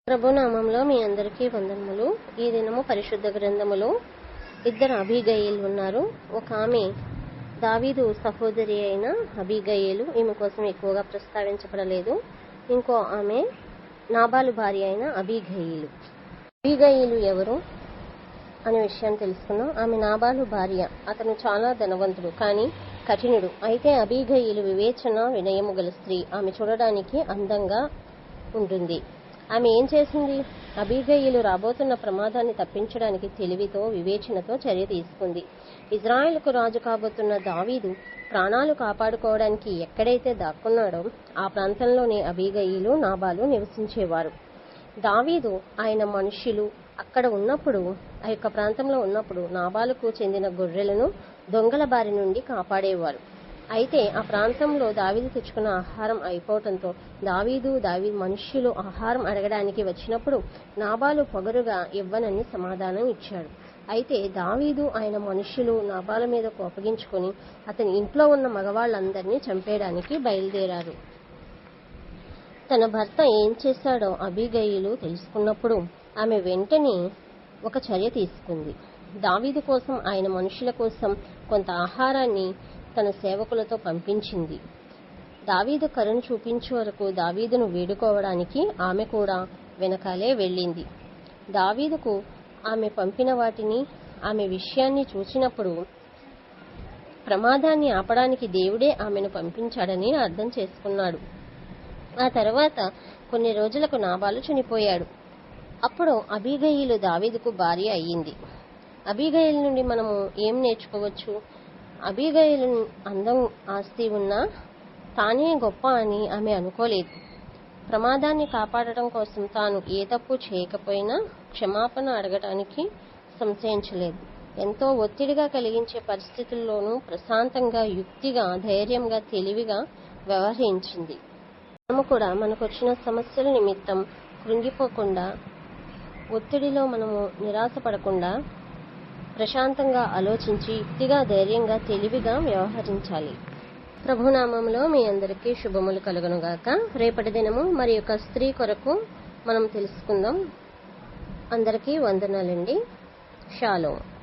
ప్రభునామంలో మీ అందరికీ వందనములు. ఈ దినము పరిశుద్ధ గ్రంథములో ఇద్దరు అబీగయీలు ఉన్నారు. ఒక ఆమె దావీదు సహోదరి అయిన అబీగయీలు, ఈమె కోసం ఎక్కువగా ప్రస్తావించబడలేదు. ఇంకో ఆమె నాబాలు భార్య అయిన అబీగయీలు. అబీగయీలు ఎవరు అనే విషయాన్ని తెలుసుకున్నాం. ఆమె నాబాలు భార్య. అతను చాలా ధనవంతుడు కానీ కఠినుడు. అయితే అబీగయీలు వివేచన వినయము గల స్త్రీ. ఆమె చూడడానికి అందంగా ఉంటుంది. ఆమె ఏం చేసింది? అబీగయీలు రాబోతున్న ప్రమాదాన్ని తప్పించడానికి తెలివితో వివేచనతో చర్య తీసుకుంది. ఇజ్రాయెలుకు రాజు కాబోతున్న దావీదు ప్రాణాలు కాపాడుకోవడానికి ఎక్కడైతే దాక్కున్నాడో ఆ ప్రాంతంలోనే అబీగయీలు నాబాలు నివసించేవారు. దావీదు ఆయన మనుష్యులు అక్కడ ఉన్నప్పుడు, ఆ యొక్క ప్రాంతంలో ఉన్నప్పుడు నాబాలుకు చెందిన గొర్రెలను దొంగల బారి నుండి కాపాడేవారు. అయితే ఆ ప్రాంతంలో దావీదు తెచ్చుకున్న ఆహారం అయిపోవటంతో దావీదు మనుష్యులు ఆహారం అడగడానికి వచ్చినప్పుడు నాబాలు పొగరుగా ఇవ్వనని సమాధానం ఇచ్చాడు. అయితే దావీదు ఆయన మనుష్యులు నాబాల మీద కోపగించుకొని అతని ఇంట్లో ఉన్న మగవాళ్ళందరినీ చంపేయడానికి బయలుదేరారు. తన భర్త ఏం చేశాడో అబీగయీలు తెలుసుకున్నప్పుడు ఆమె వెంటనే ఒక చర్య తీసుకుంది. దావీదు కోసం, ఆయన మనుషుల కోసం కొంత ఆహారాన్ని తన సేవకులతో పంపించింది. దావీదు కరుణ చూపించే వరకు దావీదును వేడుకోవడానికి ఆమె కూడా వెనకాలే వెళ్ళింది. దావీదుకు ఆమె పంపిన వాటిని, ఆమె విషయాన్ని చూసినప్పుడు ప్రమాదాన్ని ఆపడానికి దేవుడే ఆమెను పంపించాడని అర్థం చేసుకున్నాడు. ఆ తర్వాత కొన్ని రోజులకు నాబాలు చనిపోయాడు. అప్పుడు అబీగయీలు దావీదుకు భార్య అయ్యింది. అబీగయీలు నుండి మనము ఏం నేర్చుకోవచ్చు? అబీగయీలు అందం, ఆస్తి ఉన్నా తానే గొప్ప అని ఆమె అనుకోలేదు. ప్రమాదాన్ని కాపాడటం కోసం తాను ఏ తప్పు చేయకపోయినా క్షమాపణ అడగటానికి సంశయించలేదు. ఎంతో ఒత్తిడిగా కలిగించే పరిస్థితుల్లోనూ ప్రశాంతంగా, యుక్తిగా, ధైర్యంగా, తెలివిగా వ్యవహరించింది. మనము కూడా మనకొచ్చిన సమస్యల నిమిత్తం కృంగిపోకుండా, ఒత్తిడిలో మనము నిరాశపడకుండా ప్రశాంతంగా ఆలోచించి యుక్తిగా, ధైర్యంగా, తెలివిగా వ్యవహరించాలి. ప్రభునామంలో మీ అందరికీ శుభములు కలుగునుగాక. రేపటి దినము మరి యొక్క స్త్రీ కొరకు మనం తెలుసుకుందాం. అందరికీ వందనాలండి. షాలోమ్.